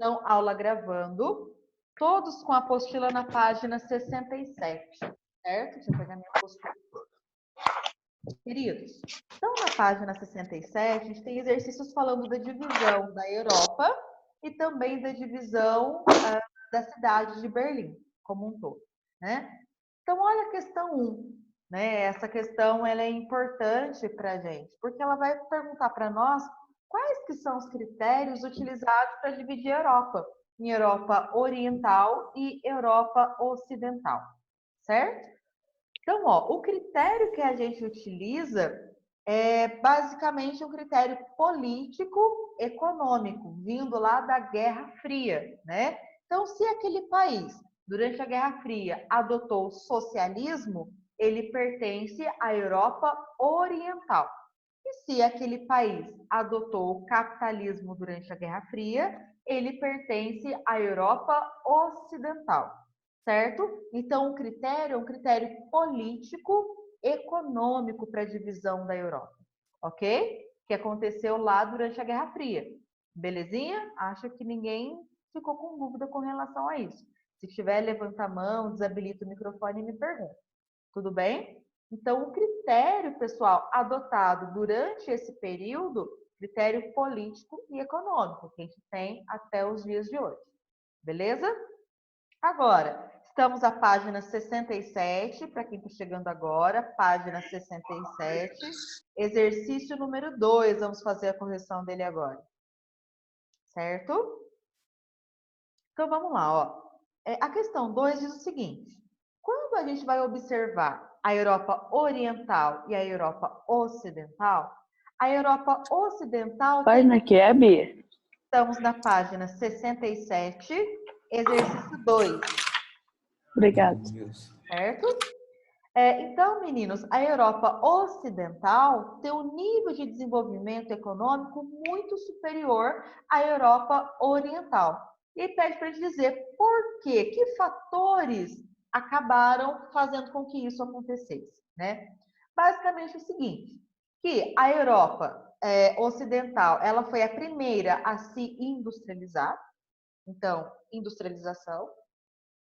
Então, aula gravando, todos com a apostila na página 67, certo? Deixa eu pegar minha apostila. Queridos, então na página 67, a gente tem exercícios falando da divisão da Europa e também da divisão da cidade de Berlim, como um todo, né? Então, olha a questão 1, né? Essa questão ela é importante para a gente, porque ela vai perguntar para nós quais que são os critérios utilizados para dividir a Europa em Europa Oriental e Europa Ocidental, certo? Então, ó, o critério que a gente utiliza é basicamente um critério político-econômico, vindo lá da Guerra Fria, né? Então, se aquele país, durante a Guerra Fria, adotou o socialismo, ele pertence à Europa Oriental. E se aquele país adotou o capitalismo durante a Guerra Fria, ele pertence à Europa Ocidental, certo? Então, o critério é um critério político, econômico para a divisão da Europa, ok? Que aconteceu lá durante a Guerra Fria. Belezinha? Acho que ninguém ficou com dúvida com relação a isso. Se tiver, levanta a mão, desabilita o microfone e me pergunta. Tudo bem? Então, o critério, pessoal, adotado durante esse período, critério político e econômico, que a gente tem até os dias de hoje. Beleza? Agora, estamos à página 67, para quem está chegando agora, página 67, exercício número 2, vamos fazer a correção dele agora. Certo? Então, vamos lá, ó. A questão 2 diz o seguinte: quando a gente vai observar a Europa Oriental e a Europa Ocidental, a Europa Ocidental Página que é, Bia? Estamos na página 67, exercício 2. Obrigada. Certo? Então, meninos, a Europa Ocidental tem um nível de desenvolvimento econômico muito superior à Europa Oriental. E aí pede para a gente dizer por quê, que fatores acabaram fazendo com que isso acontecesse, né? Basicamente o seguinte, que a Europa Ocidental, ela foi a primeira a se industrializar, então, industrialização.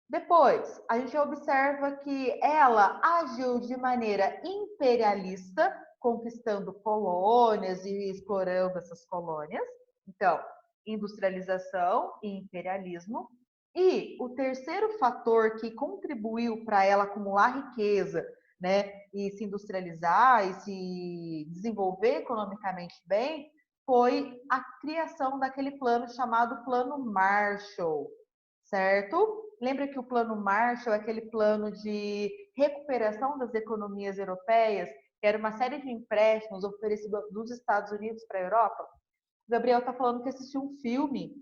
Depois, a gente observa que ela agiu de maneira imperialista, conquistando colônias e explorando essas colônias. Então, industrialização e imperialismo. E o terceiro fator que contribuiu para ela acumular riqueza, né, e se industrializar e se desenvolver economicamente bem, foi a criação daquele plano chamado Plano Marshall, certo? Lembra que o Plano Marshall é aquele plano de recuperação das economias europeias, que era uma série de empréstimos oferecidos dos Estados Unidos para a Europa? O Gabriel está falando que assistiu um filme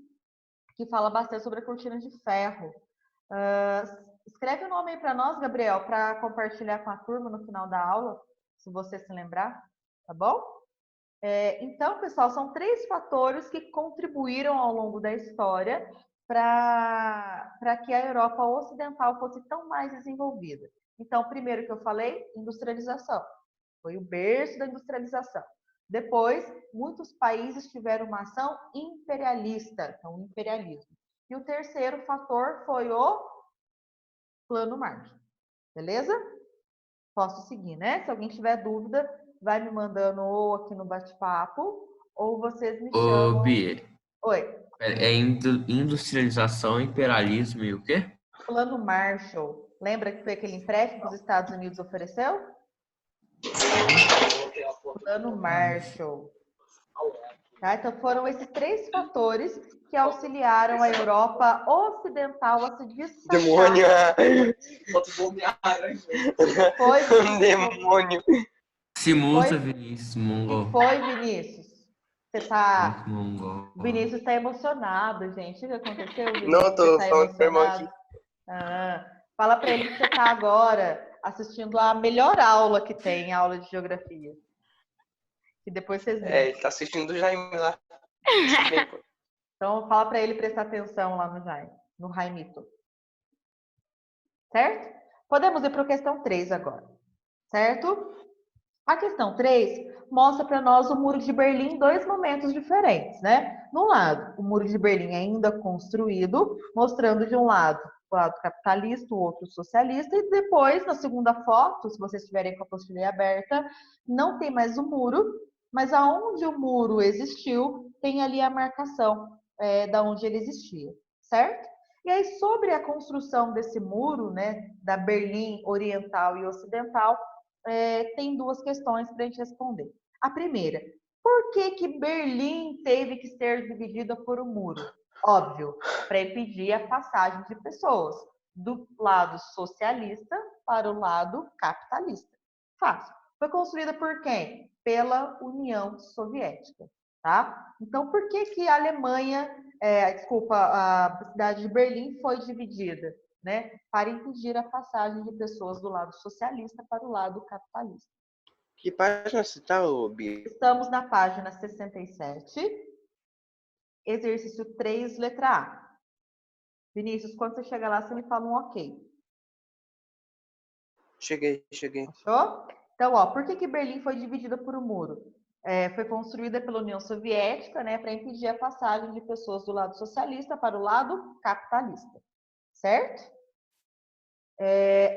que fala bastante sobre a cortina de ferro. Escreve o nome aí para nós, Gabriel, para compartilhar com a turma no final da aula, se você se lembrar, tá bom? Então, pessoal, são 3 fatores que contribuíram ao longo da história para que a Europa Ocidental fosse tão mais desenvolvida. Então, primeiro que eu falei, industrialização. Foi o berço da industrialização. Depois, muitos países tiveram uma ação imperialista, então, o imperialismo. E o terceiro fator foi o Plano Marshall. Beleza? Posso seguir, né? Se alguém tiver dúvida, vai me mandando ou aqui no bate-papo, ou vocês me chamam. Ô, Bia, Oi. industrialização, imperialismo e o quê? Plano Marshall. Lembra que foi aquele empréstimo que os Estados Unidos ofereceu? Plano Marshall. Tá? Então, foram esses 3 fatores que auxiliaram a Europa Ocidental a se destacar. Demônio! Foi, Demônio! Se muda, Vinícius, que mongol. foi, Vinícius? Você tá... Mongol. O Vinícius está emocionado, gente. O que aconteceu, Vinícius? Não, tô Você tá falando com meu irmão aqui. emocionado? Fala para ele que você está agora assistindo a melhor aula que tem, a aula de geografia. E depois vocês veem. Ele tá assistindo o Jaime lá. Então, fala para ele prestar atenção lá no Jaime, no Jaimito. Certo? Podemos ir para a questão 3 agora. Certo? A questão 3 mostra para nós o Muro de Berlim em dois momentos diferentes, né? No lado, o Muro de Berlim ainda construído, mostrando de um lado o lado capitalista, o outro socialista, e depois, na segunda foto, se vocês estiverem com a apostila aberta, não tem mais o muro, mas aonde o muro existiu, tem ali a marcação da onde ele existia, certo? E aí, sobre a construção desse muro, né, da Berlim Oriental e Ocidental, tem duas questões para a gente responder. A primeira, por que Berlim teve que ser dividida por um muro? Óbvio, para impedir a passagem de pessoas do lado socialista para o lado capitalista. Fácil. Foi construída por quem? Pela União Soviética, tá? Então, por que a Alemanha, a cidade de Berlim foi dividida? Né, para impedir a passagem de pessoas do lado socialista para o lado capitalista. Que página você está, Bia? Estamos na página 67, exercício 3, letra A. Vinícius, quando você chegar lá, você me fala um ok. Cheguei. Achou? Então, ó, por que Berlim foi dividida por um muro? Foi construída pela União Soviética, né, para impedir a passagem de pessoas do lado socialista para o lado capitalista. Certo?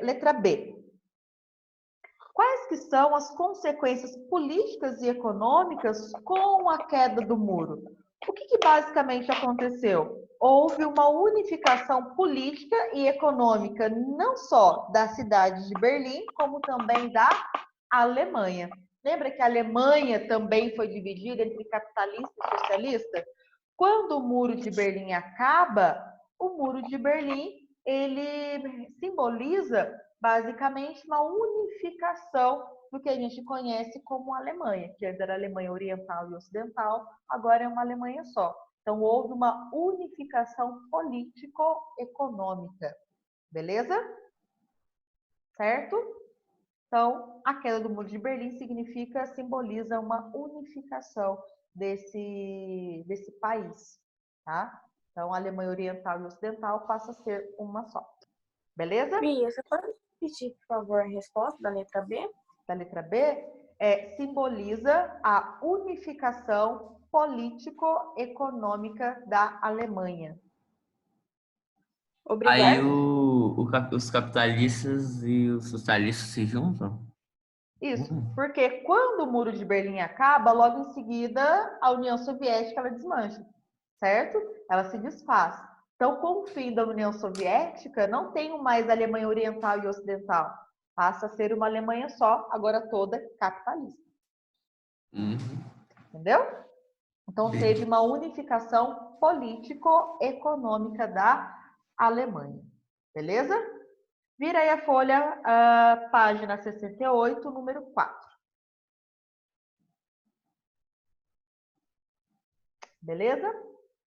Letra B. Quais que são as consequências políticas e econômicas com a queda do muro? O que basicamente aconteceu? Houve uma unificação política e econômica não só da cidade de Berlim, como também da Alemanha. Lembra que a Alemanha também foi dividida entre capitalista e socialista? Quando o Muro de Berlim acaba, o Muro de Berlim ele simboliza basicamente uma unificação do que a gente conhece como Alemanha, que antes era Alemanha Oriental e Ocidental, agora é uma Alemanha só. Então, houve uma unificação político-econômica. Beleza? Certo? Então, a queda do Muro de Berlim simboliza uma unificação desse país, tá? Então, a Alemanha Oriental e Ocidental passa a ser uma só. Beleza? Bia, você pode repetir, por favor, a resposta da letra B? Da letra B, simboliza a unificação político-econômica da Alemanha. Obrigada. Aí os capitalistas e os socialistas se juntam? Isso, porque quando o Muro de Berlim acaba, logo em seguida a União Soviética ela desmancha, certo? Ela se desfaz. Então, com o fim da União Soviética, não tem mais Alemanha Oriental e Ocidental. Passa a ser uma Alemanha só, agora toda capitalista. Entendeu? Então, teve uma unificação político-econômica da Alemanha. Beleza? Vira aí a folha, página 68, número 4. Beleza?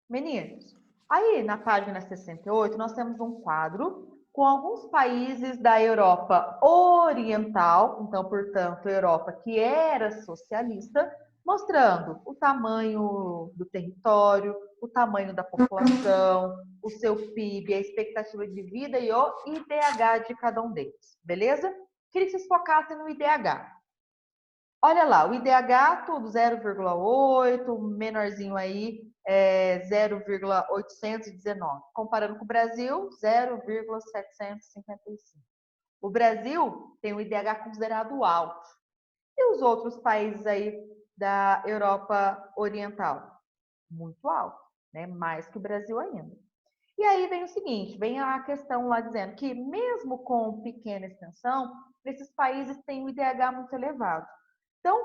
Meninos, aí na página 68 nós temos um quadro com alguns países da Europa Oriental, então, portanto, Europa que era socialista, mostrando o tamanho do território, o tamanho da população, o seu PIB, a expectativa de vida e o IDH de cada um deles, beleza? Queria que vocês focassem no IDH. Olha lá, o IDH tudo 0,8, menorzinho aí, 0,819. Comparando com o Brasil, 0,755. O Brasil tem um IDH considerado alto. E os outros países aí da Europa Oriental? Muito alto, né? Mais que o Brasil ainda. E aí vem o seguinte, vem a questão lá dizendo que mesmo com pequena extensão, esses países têm um IDH muito elevado. Então,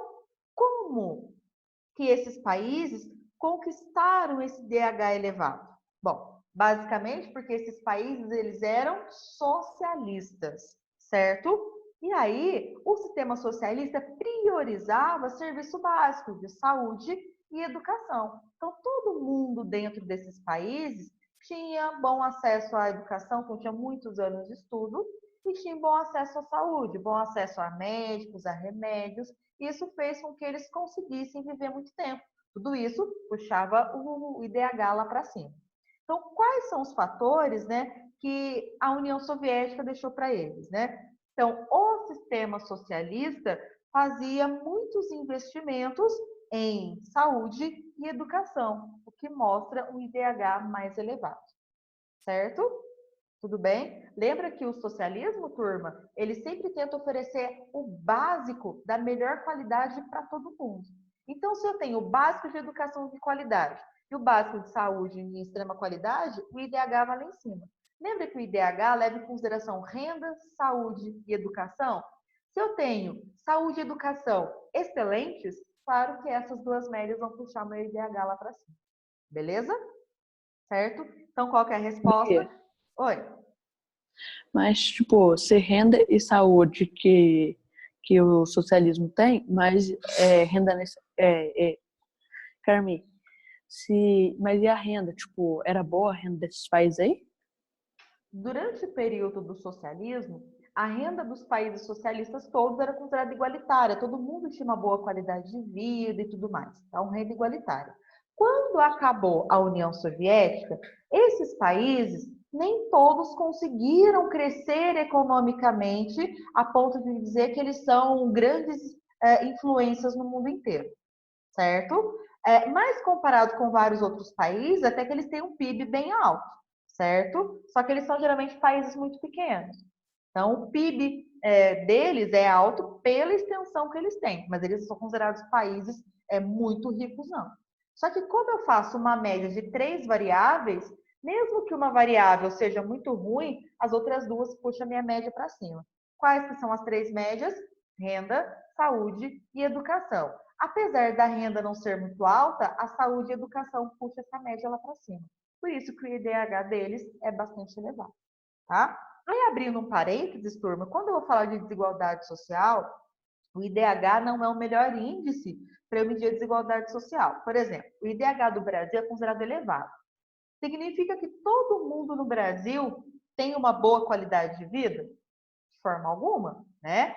como que esses países conquistaram esse IDH elevado? Bom, basicamente porque esses países eles eram socialistas, certo? E aí, o sistema socialista priorizava serviço básico de saúde e educação. Então, todo mundo dentro desses países tinha bom acesso à educação, então tinha muitos anos de estudo, e tinha bom acesso à saúde, bom acesso a médicos, a remédios. Isso fez com que eles conseguissem viver muito tempo. Tudo isso puxava o IDH lá para cima. Então, quais são os fatores, né, que a União Soviética deixou para eles, né? Então, o sistema socialista fazia muitos investimentos em saúde e educação, o que mostra um IDH mais elevado, certo? Tudo bem? Lembra que o socialismo, turma, ele sempre tenta oferecer o básico da melhor qualidade para todo mundo. Então, se eu tenho o básico de educação de qualidade e o básico de saúde de extrema qualidade, o IDH vai lá em cima. Lembra que o IDH leva em consideração renda, saúde e educação? Se eu tenho saúde e educação excelentes, claro que essas duas médias vão puxar meu IDH lá para cima. Beleza? Certo? Então, qual que é a resposta? Bia, Oi. mas, tipo, se renda e saúde que o socialismo tem, mas renda nesse. Carmen, mas e a renda? Tipo, era boa a renda desses países aí? Durante o período do socialismo, a renda dos países socialistas todos era considerada igualitária, todo mundo tinha uma boa qualidade de vida e tudo mais. Então, renda igualitária. Quando acabou a União Soviética, esses países nem todos conseguiram crescer economicamente a ponto de dizer que eles são grandes influências no mundo inteiro, certo? Mas comparado com vários outros países, até que eles têm um PIB bem alto, certo? Só que eles são geralmente países muito pequenos. Então, o PIB deles é alto pela extensão que eles têm, mas eles são considerados países muito ricos, não. Só que como eu faço uma média de 3 variáveis, mesmo que uma variável seja muito ruim, as outras duas puxam a minha média para cima. Quais que são as 3 médias? Renda, saúde e educação. Apesar da renda não ser muito alta, a saúde e a educação puxam essa média lá para cima. Por isso que o IDH deles é bastante elevado, tá? Aí, abrindo um parênteses, turma, quando eu vou falar de desigualdade social, o IDH não é o melhor índice para eu medir a desigualdade social. Por exemplo, o IDH do Brasil é considerado elevado. Significa que todo mundo no Brasil tem uma boa qualidade de vida? De forma alguma, né?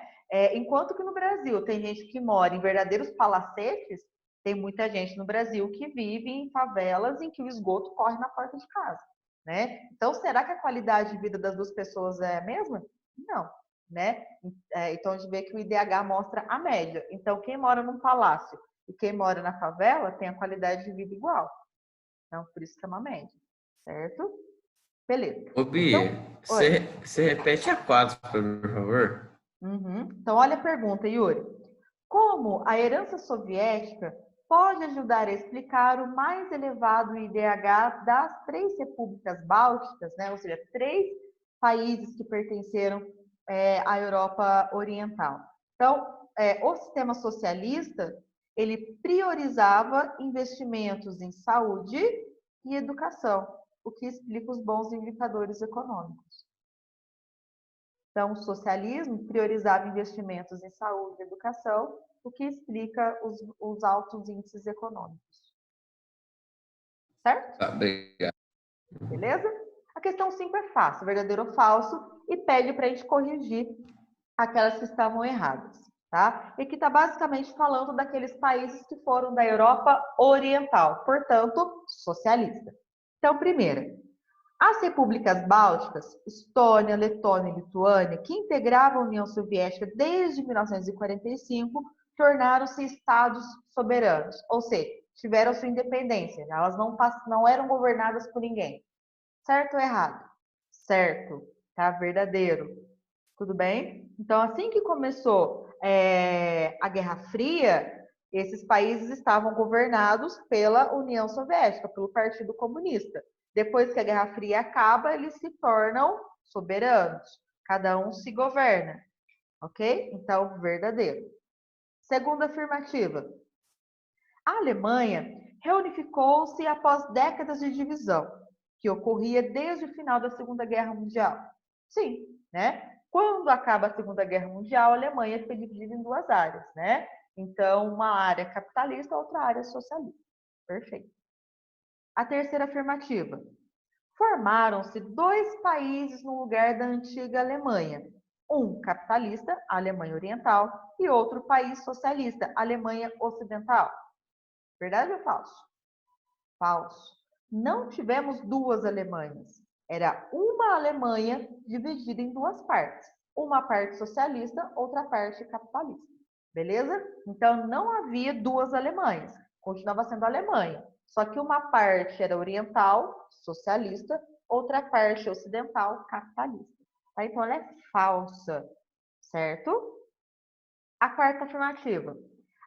Enquanto que no Brasil tem gente que mora em verdadeiros palacetes, tem muita gente no Brasil que vive em favelas em que o esgoto corre na porta de casa, né? Então, será que a qualidade de vida das duas pessoas é a mesma? Não, né? Então, a gente vê que o IDH mostra a média. Então, quem mora num palácio e quem mora na favela tem a qualidade de vida igual. Então, por isso que é uma média, certo? Beleza. Ô, Bia, Então, oi. você repete a 4, por favor? Então, olha a pergunta, Yuri. Como a herança soviética pode ajudar a explicar o mais elevado IDH das 3 repúblicas bálticas, né? Ou seja, 3 países que pertenceram à Europa Oriental? Então, o sistema socialista, ele priorizava investimentos em saúde e educação, o que explica os bons indicadores econômicos. Então, o socialismo priorizava investimentos em saúde e educação, o que explica os altos índices econômicos. Certo? Tá, obrigado. Beleza? A questão 5 é fácil, verdadeiro ou falso, e pede para a gente corrigir aquelas que estavam erradas. Tá? E aqui está basicamente falando daqueles países que foram da Europa Oriental, portanto, socialista. Então, primeira, as repúblicas bálticas, Estônia, Letônia e Lituânia, que integravam a União Soviética desde 1945, tornaram-se estados soberanos, ou seja, tiveram sua independência. Elas não eram governadas por ninguém. Certo ou errado? Certo, tá? Verdadeiro. Tudo bem? Então, assim que começou a Guerra Fria, esses países estavam governados pela União Soviética, pelo Partido Comunista. Depois que a Guerra Fria acaba, eles se tornam soberanos. Cada um se governa. Ok? Então, verdadeiro. Segunda afirmativa. A Alemanha reunificou-se após décadas de divisão, que ocorria desde o final da Segunda Guerra Mundial. Sim, né? Quando acaba a Segunda Guerra Mundial, a Alemanha foi dividida em 2 áreas, né? Então, uma área capitalista, outra área socialista. Perfeito. A terceira afirmativa. Formaram-se 2 países no lugar da antiga Alemanha. Um capitalista, a Alemanha Oriental, e outro país socialista, a Alemanha Ocidental. Verdade ou falso? Falso. Não tivemos 2 Alemanhas. Era uma Alemanha dividida em 2 partes. Uma parte socialista, outra parte capitalista. beleza? Então, não havia duas Alemanhas, continuava sendo a Alemanha. Só que uma parte era oriental, socialista, outra parte ocidental, capitalista. Tá? Então, ela é falsa, certo? A quarta afirmativa.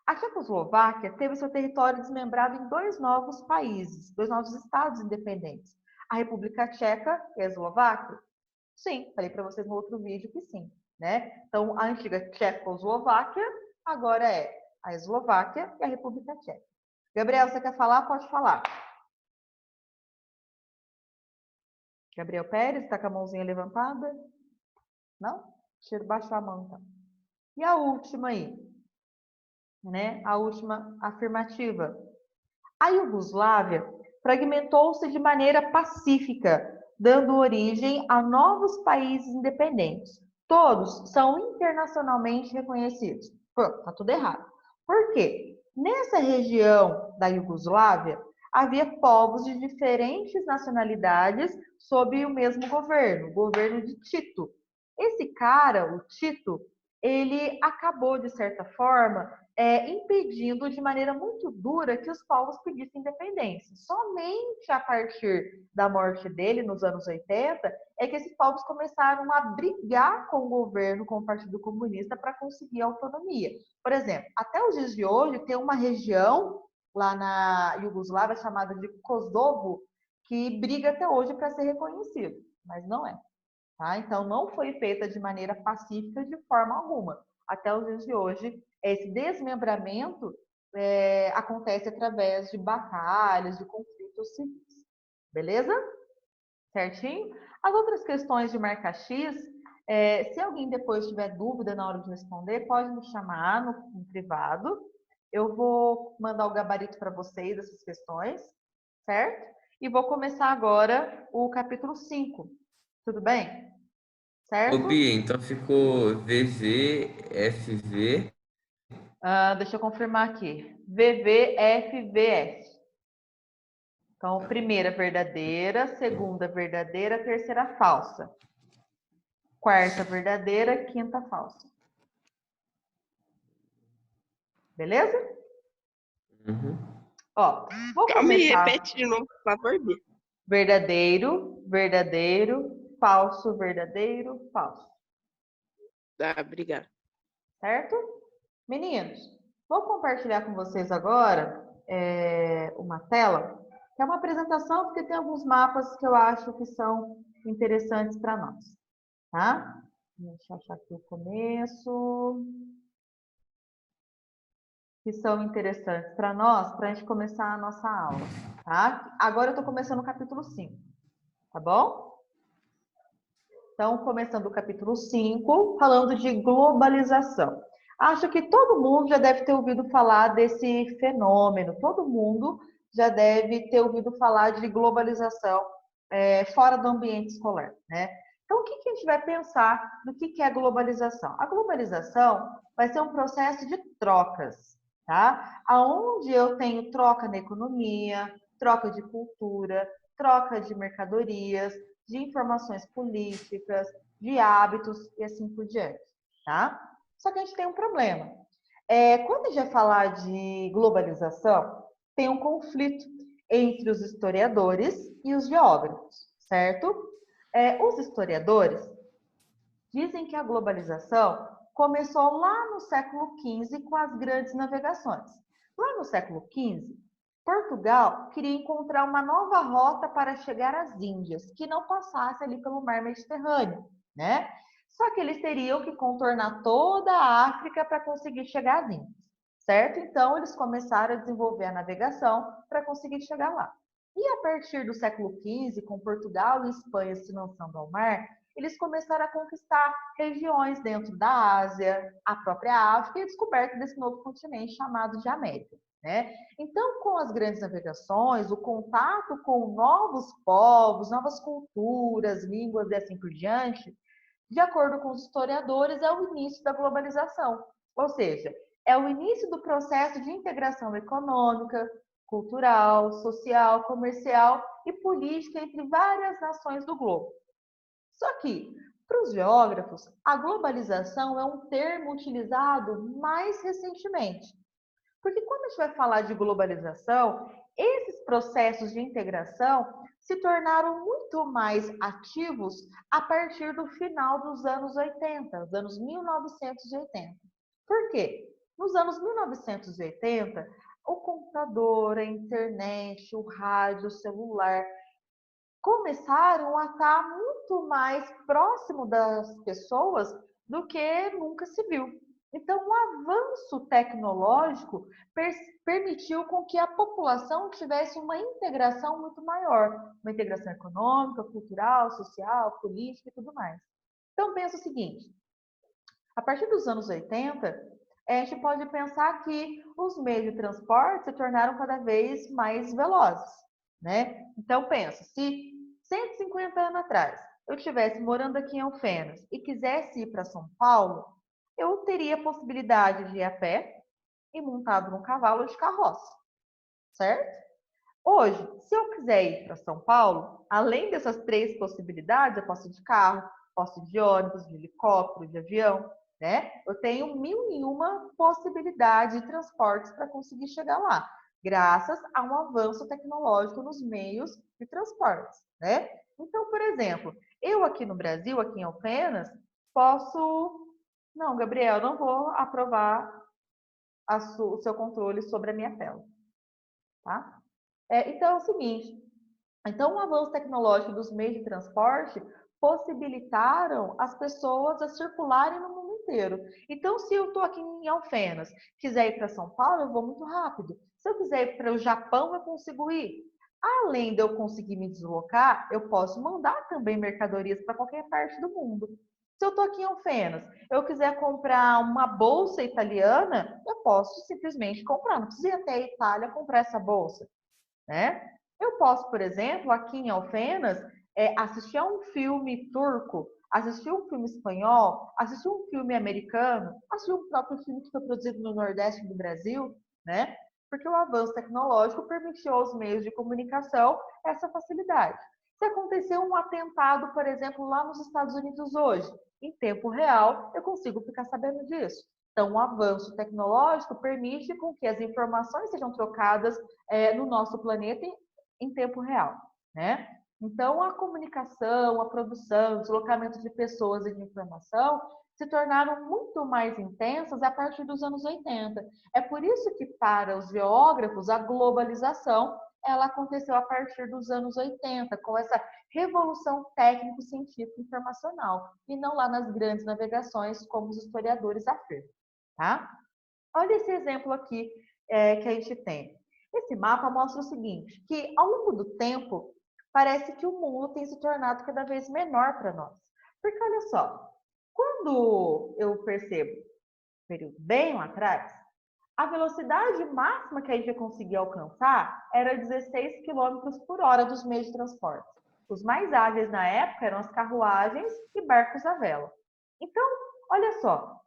A Tchecoslováquia teve seu território desmembrado em dois novos países, dois novos estados independentes. A República Tcheca e a Eslováquia? Sim, falei para vocês no outro vídeo que sim, né? Então, a antiga Tchecoslováquia agora é a Eslováquia e a República Tcheca. Gabriel, você quer falar? Pode falar. Gabriel Pérez, está com a mãozinha levantada? Não? Tira, baixou a mão, então. E a última aí, né? A última afirmativa. A Iugoslávia fragmentou-se de maneira pacífica, dando origem a novos países independentes. Todos são internacionalmente reconhecidos. Pronto, está tudo errado. Por quê? Nessa região da Iugoslávia, havia povos de diferentes nacionalidades sob o mesmo governo, o governo de Tito. Esse cara, o Tito, ele acabou, de certa forma, impedindo de maneira muito dura que os povos pedissem independência. Somente a partir da morte dele, nos anos 80, é que esses povos começaram a brigar com o governo, com o Partido Comunista, para conseguir autonomia. Por exemplo, até os dias de hoje, tem uma região lá na Iugoslávia chamada de Kosovo, que briga até hoje para ser reconhecido, mas não é. Tá? Então, não foi feita de maneira pacífica de forma alguma. Até os dias de hoje, esse desmembramento acontece através de batalhas, de conflitos civis. Beleza? Certinho? As outras questões de marca X, se alguém depois tiver dúvida na hora de responder, pode me chamar no privado. Eu vou mandar o gabarito para vocês dessas questões, certo? E vou começar agora o capítulo 5. Tudo bem? Ô, Certo? Bia, então ficou VVFV. Deixa eu confirmar aqui. VVFVS. Então, primeira verdadeira, segunda verdadeira, terceira falsa. Quarta verdadeira, quinta falsa. Beleza? Uhum. Ó, vou Calma aí, começar. repete de novo, por favor, Bia. Verdadeiro, verdadeiro, falso, verdadeiro, falso. Tá, obrigado. Certo? Meninos, vou compartilhar com vocês agora uma tela, que é uma apresentação, porque tem alguns mapas que eu acho que são interessantes para nós. Tá? Deixa eu achar aqui o começo. Que são interessantes para nós, para a gente começar a nossa aula. Tá? Agora eu estou começando o capítulo 5. Tá bom? Então, começando o capítulo 5, falando de globalização. Acho que todo mundo já deve ter ouvido falar desse fenômeno, todo mundo já deve ter ouvido falar de globalização fora do ambiente escolar, né? Então, o que a gente vai pensar no que é a globalização? A globalização vai ser um processo de trocas, tá? Onde eu tenho troca na economia, troca de cultura, troca de mercadorias, de informações políticas, de hábitos e assim por diante, tá? Só que a gente tem um problema. Quando a gente vai falar de globalização, tem um conflito entre os historiadores e os geógrafos, certo? Os historiadores dizem que a globalização começou lá no século XV com as grandes navegações. Lá no século XV, Portugal queria encontrar uma nova rota para chegar às Índias, que não passasse ali pelo mar Mediterrâneo, né? Só que eles teriam que contornar toda a África para conseguir chegar às Índias, certo? Então, eles começaram a desenvolver a navegação para conseguir chegar lá. E a partir do século XV, com Portugal e Espanha se lançando ao mar, eles começaram a conquistar regiões dentro da Ásia, a própria África e a descoberta desse novo continente chamado de América, né? Então, com as grandes navegações, o contato com novos povos, novas culturas, línguas e assim por diante, de acordo com os historiadores, é o início da globalização. Ou seja, é o início do processo de integração econômica, cultural, social, comercial e política entre várias nações do globo. Só que, Para os geógrafos, a globalização é um termo utilizado mais recentemente. Porque quando a gente vai falar de globalização, esses processos de integração se tornaram muito mais ativos a partir do final dos anos 80, os anos 1980. Por quê? Nos anos 1980, o computador, a internet, o rádio, o celular começaram a estar muito mais próximo das pessoas do que nunca se viu. Então, o avanço tecnológico permitiu com que a população tivesse uma integração muito maior, uma integração econômica, cultural, social, política e tudo mais. Então, pensa o seguinte, a partir dos anos 80, a gente pode pensar que os meios de transporte se tornaram cada vez mais velozes, né? Então, pensa, se 150 anos atrás eu estivesse morando aqui em Alfenas e quisesse ir para São Paulo, eu teria a possibilidade de ir a pé e montado num cavalo de carroça, certo? Hoje, se eu quiser ir para São Paulo, além dessas três possibilidades, eu posso ir de carro, posso ir de ônibus, de helicóptero, de avião, né? Eu tenho 1001 possibilidades de transportes para conseguir chegar lá, graças a um avanço tecnológico nos meios de transportes, né? Então, por exemplo, eu aqui no Brasil, aqui em Alfenas, posso... Não, Gabriel, não vou aprovar o seu controle sobre a minha tela, tá? Então, é o seguinte, então o avanço tecnológico dos meios de transporte possibilitaram as pessoas a circularem no mundo inteiro. Então, se eu estou aqui em Alfenas, quiser ir para São Paulo, eu vou muito rápido. Se eu quiser ir para o Japão, eu consigo ir. Além de eu conseguir me deslocar, eu posso mandar também mercadorias para qualquer parte do mundo. Se eu estou aqui em Alfenas, eu quiser comprar uma bolsa italiana, eu posso simplesmente comprar. Não precisa ir até a Itália comprar essa bolsa, né? Eu posso, por exemplo, aqui em Alfenas, assistir a um filme turco, assistir um filme espanhol, assistir um filme americano, assistir um próprio filme que foi produzido no Nordeste do Brasil, né? Porque o avanço tecnológico permitiu aos meios de comunicação essa facilidade. Se acontecer um atentado, por exemplo, lá nos Estados Unidos hoje, em tempo real, eu consigo ficar sabendo disso. Então, o avanço tecnológico permite com que as informações sejam trocadas no nosso planeta em tempo real, né? Então, a comunicação, a produção, o deslocamento de pessoas e de informação se tornaram muito mais intensas a partir dos anos 80. É por isso que, para os geógrafos, a globalização ela aconteceu a partir dos anos 80, com essa revolução técnico-científica informacional, e não lá nas grandes navegações, como os historiadores afirmam, tá? Olha esse exemplo aqui que a gente tem. Esse mapa mostra o seguinte, que ao longo do tempo, parece que o mundo tem se tornado cada vez menor para nós. Porque olha só, quando eu percebo, período bem lá atrás, a velocidade máxima que a gente conseguia alcançar era 16 km por hora dos meios de transporte. Os mais ágeis na época eram as carruagens e barcos à vela. Então, olha só,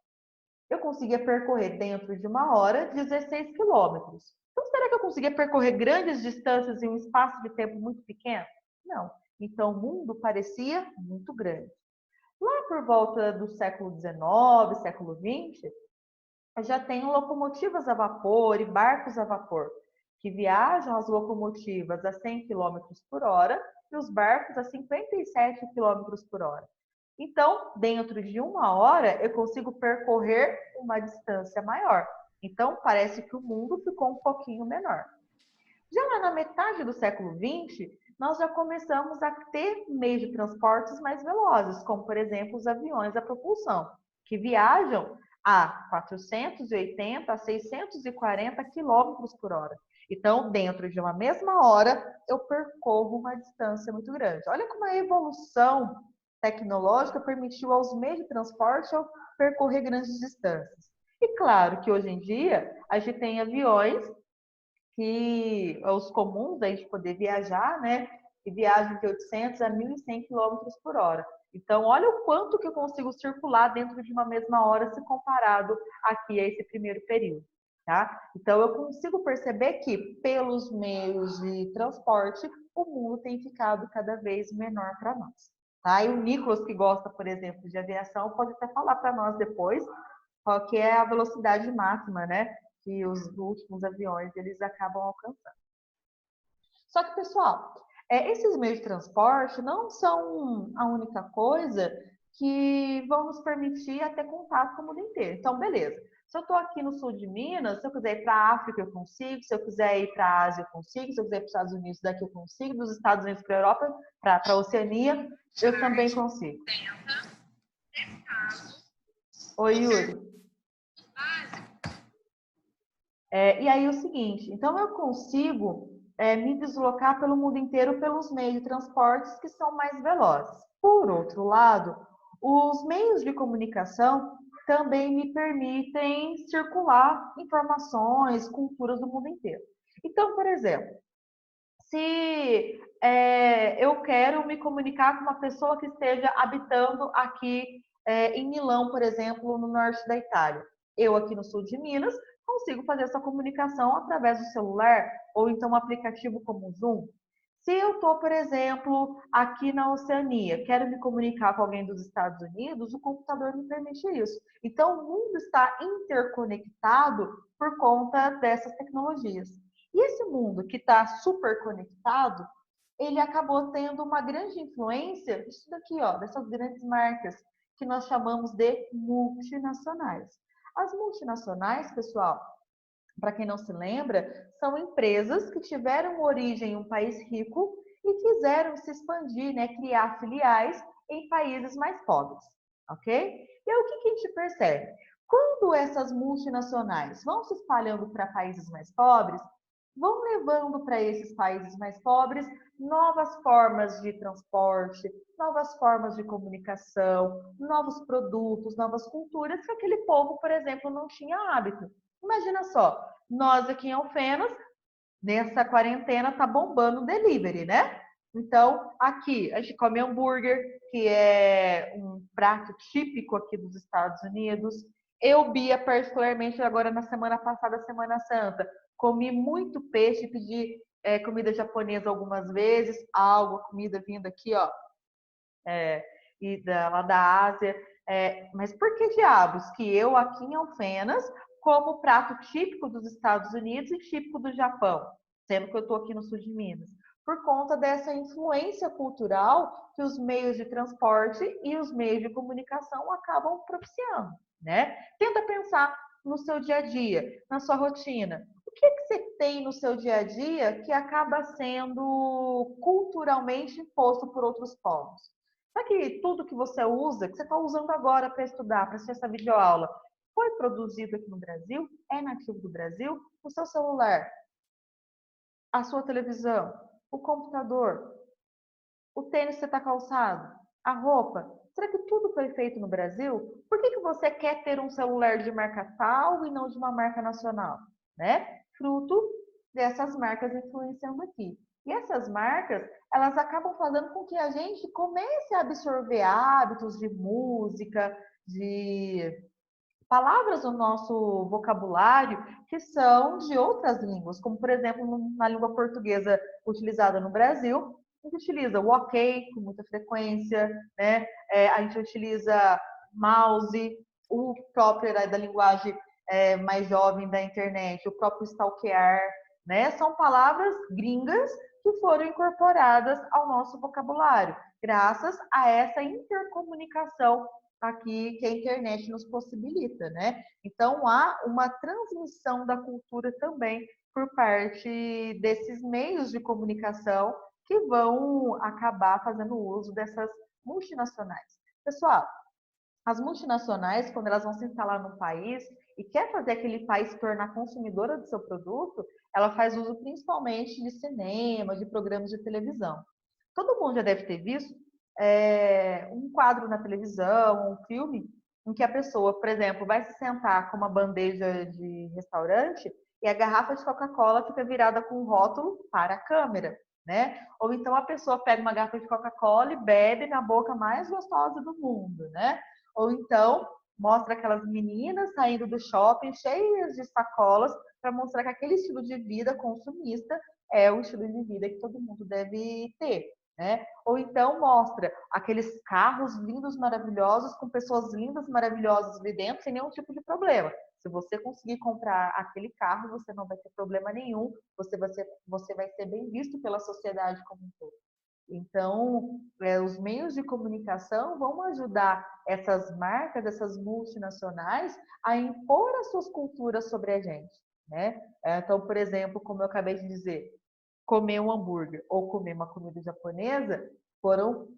eu conseguia percorrer dentro de uma hora 16 quilômetros. Então, será que eu conseguia percorrer grandes distâncias em um espaço de tempo muito pequeno? Não. Então, o mundo parecia muito grande. Lá por volta do século XIX, século XX, já tem locomotivas a vapor e barcos a vapor, que viajam as locomotivas a 100 km por hora e os barcos a 57 km por hora. Então, dentro de uma hora, eu consigo percorrer uma distância maior. Então, parece que o mundo ficou um pouquinho menor. Já lá na metade do século XX, nós já começamos a ter meios de transportes mais velozes, como, por exemplo, os aviões a propulsão, que viajam a 480 a 640 km por hora. Então, dentro de uma mesma hora, eu percorro uma distância muito grande. Olha como a evolução tecnológica permitiu aos meios de transporte eu percorrer grandes distâncias. E claro que hoje em dia a gente tem aviões que os comuns da gente poder viajar, né? E viajam de 800 a 1.100 km por hora. Então, olha o quanto que eu consigo circular dentro de uma mesma hora se comparado aqui a esse primeiro período, tá? Então, eu consigo perceber que pelos meios de transporte, o mundo tem ficado cada vez menor para nós, tá? E o Nicolas, que gosta, por exemplo, de aviação, pode até falar para nós depois qual que é a velocidade máxima, né? Que os últimos aviões eles acabam alcançando. Só que, pessoal, esses meios de transporte não são a única coisa que vão nos permitir até contato com o mundo inteiro. Então, beleza. Se eu estou aqui no sul de Minas, se eu quiser ir para a África, eu consigo. Se eu quiser ir para a Ásia, eu consigo. Se eu quiser ir para os Estados Unidos, daqui eu consigo. Dos Estados Unidos para a Europa, para a Oceania, eu também consigo. Oi, Yuri. E aí, o seguinte. Então, eu consigo me deslocar pelo mundo inteiro pelos meios de transportes que são mais velozes. Por outro lado, os meios de comunicação também me permitem circular informações, culturas do mundo inteiro. Então, por exemplo, se eu quero me comunicar com uma pessoa que esteja habitando aqui em Milão, por exemplo, no norte da Itália, eu aqui no sul de Minas, consigo fazer essa comunicação através do celular ou então um aplicativo como o Zoom. Se eu estou, por exemplo, aqui na Oceania, quero me comunicar com alguém dos Estados Unidos, o computador me permite isso. Então, o mundo está interconectado por conta dessas tecnologias. E esse mundo que está super conectado, ele acabou tendo uma grande influência disso daqui, ó, dessas grandes marcas que nós chamamos de multinacionais. As multinacionais, pessoal, para quem não se lembra, são empresas que tiveram origem em um país rico e quiseram se expandir, né, criar filiais em países mais pobres, ok? E aí, o que a gente percebe? Quando essas multinacionais vão se espalhando para países mais pobres, vão levando para esses países mais pobres novas formas de transporte, novas formas de comunicação, novos produtos, novas culturas que aquele povo, por exemplo, não tinha hábito. Imagina só, nós aqui em Alfenas, nessa quarentena, tá bombando o delivery, né? Então, aqui a gente come hambúrguer, que é um prato típico aqui dos Estados Unidos. Eu, Bia, particularmente agora na semana passada, Semana Santa, comi muito peixe, pedi comida japonesa algumas vezes, comida vindo aqui, ó, lá da Ásia. Mas por que diabos que eu aqui em Alfenas como prato típico dos Estados Unidos e típico do Japão, sendo que eu estou aqui no sul de Minas? Por conta dessa influência cultural que os meios de transporte e os meios de comunicação acabam propiciando, né? Tenta pensar no seu dia a dia, na sua rotina. O que você tem no seu dia a dia que acaba sendo culturalmente imposto por outros povos? Será que tudo que você usa, que você está usando agora para estudar, para assistir essa videoaula, foi produzido aqui no Brasil? É nativo do Brasil? O seu celular, a sua televisão, o computador, o tênis que você está calçado, a roupa, será que tudo foi feito no Brasil? Por que você quer ter um celular de marca tal e não de uma marca nacional? Né? Fruto dessas marcas influenciando aqui. E essas marcas, elas acabam fazendo com que a gente comece a absorver hábitos de música, de palavras do nosso vocabulário que são de outras línguas, como, por exemplo, na língua portuguesa utilizada no Brasil, a gente utiliza o ok com muita frequência, né? A gente utiliza mouse, o próprio da linguagem mais jovem da internet, o próprio stalkear, né? São palavras gringas que foram incorporadas ao nosso vocabulário, graças a essa intercomunicação aqui que a internet nos possibilita, né? Então há uma transmissão da cultura também por parte desses meios de comunicação que vão acabar fazendo uso dessas multinacionais. Pessoal, as multinacionais, quando elas vão se instalar no país e quer fazer aquele país se tornar consumidora do seu produto, ela faz uso principalmente de cinema, de programas de televisão. Todo mundo já deve ter visto um quadro na televisão, um filme, em que a pessoa, por exemplo, vai se sentar com uma bandeja de restaurante e a garrafa de Coca-Cola fica virada com um rótulo para a câmera, né? Ou então a pessoa pega uma garrafa de Coca-Cola e bebe na boca mais gostosa do mundo, né? Ou então mostra aquelas meninas saindo do shopping cheias de sacolas para mostrar que aquele estilo de vida consumista é o estilo de vida que todo mundo deve ter. né? Ou então mostra aqueles carros lindos, maravilhosos, com pessoas lindas, maravilhosas ali dentro, sem nenhum tipo de problema. Se você conseguir comprar aquele carro, você não vai ter problema nenhum, você vai ser bem visto pela sociedade como um todo. Então, os meios de comunicação vão ajudar essas marcas, essas multinacionais, a impor as suas culturas sobre a gente, né? Então, por exemplo, como eu acabei de dizer, comer um hambúrguer ou comer uma comida japonesa foram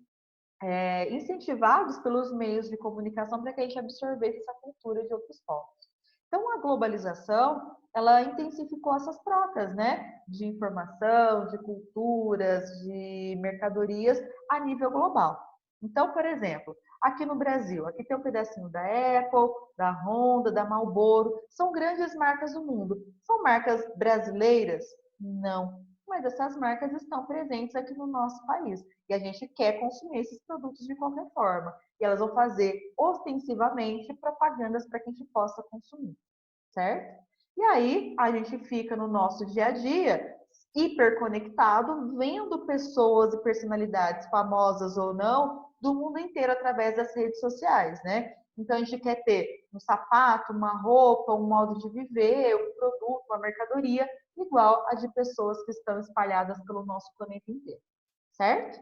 incentivados pelos meios de comunicação para que a gente absorvesse essa cultura de outros povos. Então, a globalização, ela intensificou essas trocas, né? De informação, de culturas, de mercadorias a nível global. Então, por exemplo, aqui no Brasil, aqui tem um pedacinho da Apple, da Honda, da Marlboro, são grandes marcas do mundo. São marcas brasileiras? Não. Mas essas marcas estão presentes aqui no nosso país. E a gente quer consumir esses produtos de qualquer forma. E elas vão fazer ostensivamente propagandas para que a gente possa consumir, certo? E aí a gente fica no nosso dia a dia hiperconectado, vendo pessoas e personalidades famosas ou não do mundo inteiro através das redes sociais, né? Então a gente quer ter um sapato, uma roupa, um modo de viver, um produto, uma mercadoria igual a de pessoas que estão espalhadas pelo nosso planeta inteiro, certo?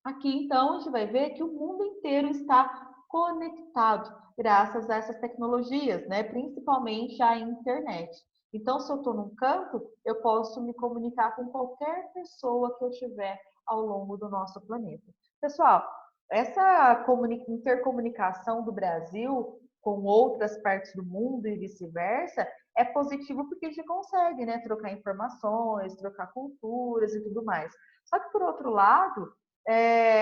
Aqui, então, a gente vai ver que o mundo inteiro está conectado graças a essas tecnologias, né? Principalmente a internet. Então, se eu estou num canto, eu posso me comunicar com qualquer pessoa que eu tiver ao longo do nosso planeta. Pessoal, essa intercomunicação do Brasil com outras partes do mundo e vice-versa é positivo porque a gente consegue, né, trocar informações, trocar culturas e tudo mais. Só que, por outro lado,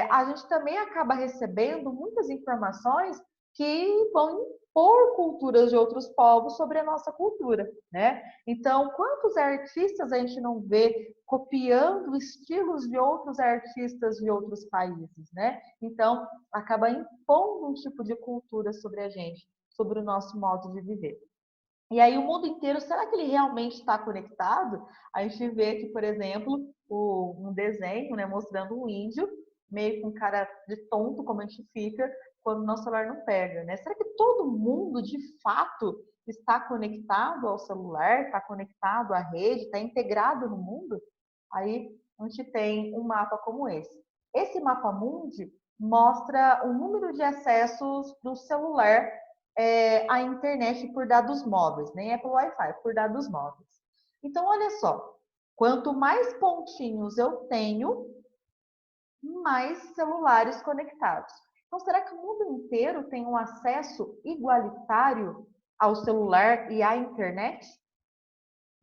a gente também acaba recebendo muitas informações que vão impor culturas de outros povos sobre a nossa cultura, né? Então, quantos artistas a gente não vê copiando estilos de outros artistas de outros países, né? Então, acaba impondo um tipo de cultura sobre a gente, sobre o nosso modo de viver. E aí o mundo inteiro, será que ele realmente está conectado? A gente vê aqui, por exemplo, um desenho, né, mostrando um índio, meio com cara de tonto, como a gente fica quando o nosso celular não pega, né? Será que todo mundo, de fato, está conectado ao celular, está conectado à rede, está integrado no mundo? Aí a gente tem um mapa como esse. Esse mapa mundi mostra o número de acessos do celular a internet por dados móveis, nem é pelo Wi-Fi, por dados móveis. Então, olha só, quanto mais pontinhos eu tenho, mais celulares conectados. Então, será que o mundo inteiro tem um acesso igualitário ao celular e à internet?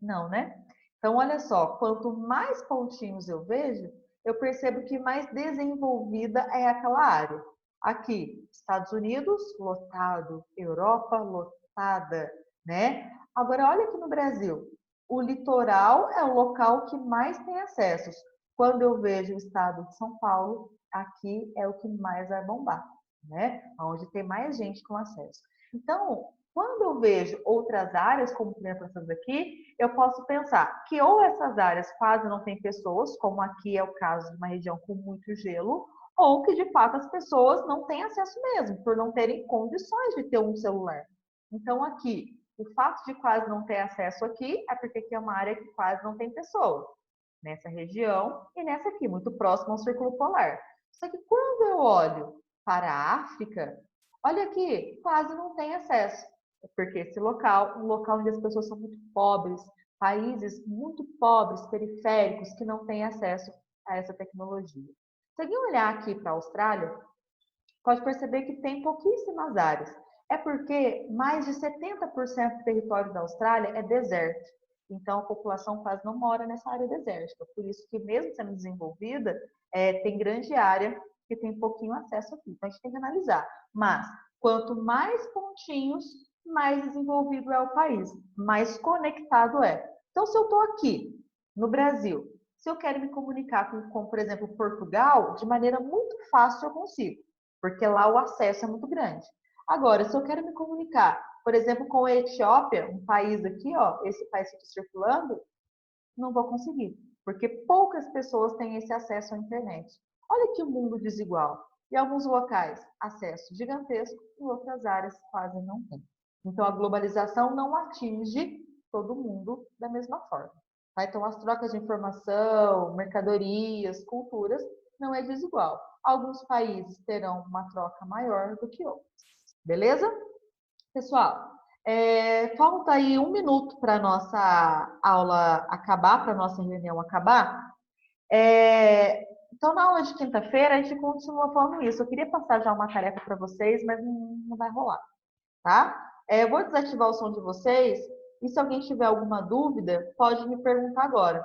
Não, né? Então, olha só, quanto mais pontinhos eu vejo, eu percebo que mais desenvolvida é aquela área. Aqui, Estados Unidos, lotado. Europa, lotada, né? Agora, olha aqui no Brasil. O litoral é o local que mais tem acessos. Quando eu vejo o estado de São Paulo, aqui é o que mais vai bombar, né? Onde tem mais gente com acesso. Então, quando eu vejo outras áreas, como por exemplo essas aqui, eu posso pensar que ou essas áreas quase não tem pessoas, como aqui é o caso de uma região com muito gelo, ou que de fato as pessoas não têm acesso mesmo, por não terem condições de ter um celular. Então aqui, o fato de quase não ter acesso aqui é porque aqui é uma área que quase não tem pessoas, nessa região e nessa aqui, muito próximo ao Círculo Polar. Só que quando eu olho para a África, olha aqui, quase não tem acesso. Porque esse local, um local onde as pessoas são muito pobres, países muito pobres, periféricos, que não têm acesso a essa tecnologia. Se alguém olhar aqui para a Austrália, pode perceber que tem pouquíssimas áreas. É porque mais de 70% do território da Austrália é deserto. Então, a população quase não mora nessa área desértica. Por isso que, mesmo sendo desenvolvida, tem grande área que tem pouquinho acesso aqui. Então, a gente tem que analisar. Mas, quanto mais pontinhos, mais desenvolvido é o país, mais conectado é. Então, se eu estou aqui, no Brasil, se eu quero me comunicar com, por exemplo, Portugal, de maneira muito fácil eu consigo, porque lá o acesso é muito grande. Agora, se eu quero me comunicar, por exemplo, com a Etiópia, um país aqui, ó, esse país que eu estou circulando, não vou conseguir. porque poucas pessoas têm esse acesso à internet. Olha que mundo desigual. Em alguns locais, acesso gigantesco, em outras áreas quase não tem. Então, a globalização não atinge todo mundo da mesma forma. Tá? Então, as trocas de informação, mercadorias, culturas, não é desigual. Alguns países terão uma troca maior do que outros. Beleza? Pessoal, falta aí 1 minuto para a nossa aula acabar, para a nossa reunião acabar. Então, na aula de quinta-feira, a gente continua falando isso. Eu queria passar já uma tarefa para vocês, mas não vai rolar, tá? Eu vou desativar o som de vocês e se alguém tiver alguma dúvida, pode me perguntar agora,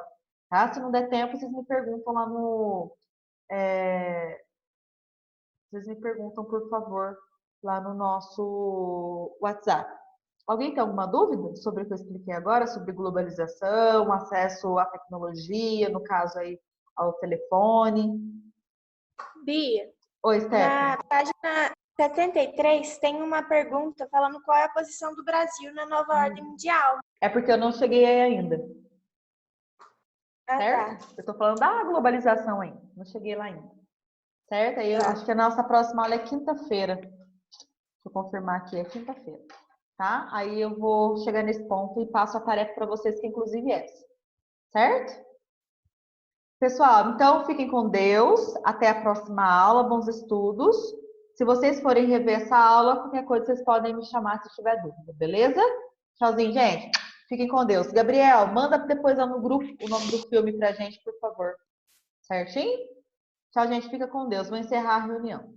tá? Se não der tempo, vocês me perguntam lá no... Vocês me perguntam, por favor, lá no nosso WhatsApp. Alguém tem alguma dúvida sobre o que eu expliquei agora, sobre globalização, acesso à tecnologia, no caso aí ao telefone? Bia, Oi, Stephanie. na página 73 tem uma pergunta falando qual é a posição do Brasil na nova ordem mundial. É porque eu não cheguei aí ainda, Ah, certo? tá. Eu tô falando da globalização ainda, não cheguei lá ainda. Certo? Aí eu Tá. acho que a nossa próxima aula é quinta-feira. Deixa eu confirmar aqui, é quinta-feira. Tá? Aí eu vou chegar nesse ponto e passo a tarefa para vocês, que inclusive é essa. Certo? Pessoal, então fiquem com Deus. Até a próxima aula. Bons estudos. Se vocês forem rever essa aula, qualquer coisa vocês podem me chamar se tiver dúvida, beleza? Tchauzinho, gente. Fiquem com Deus. Gabriel, manda depois lá no grupo o nome do filme pra gente, por favor. Certinho? Tchau, gente. Fica com Deus. Vou encerrar a reunião.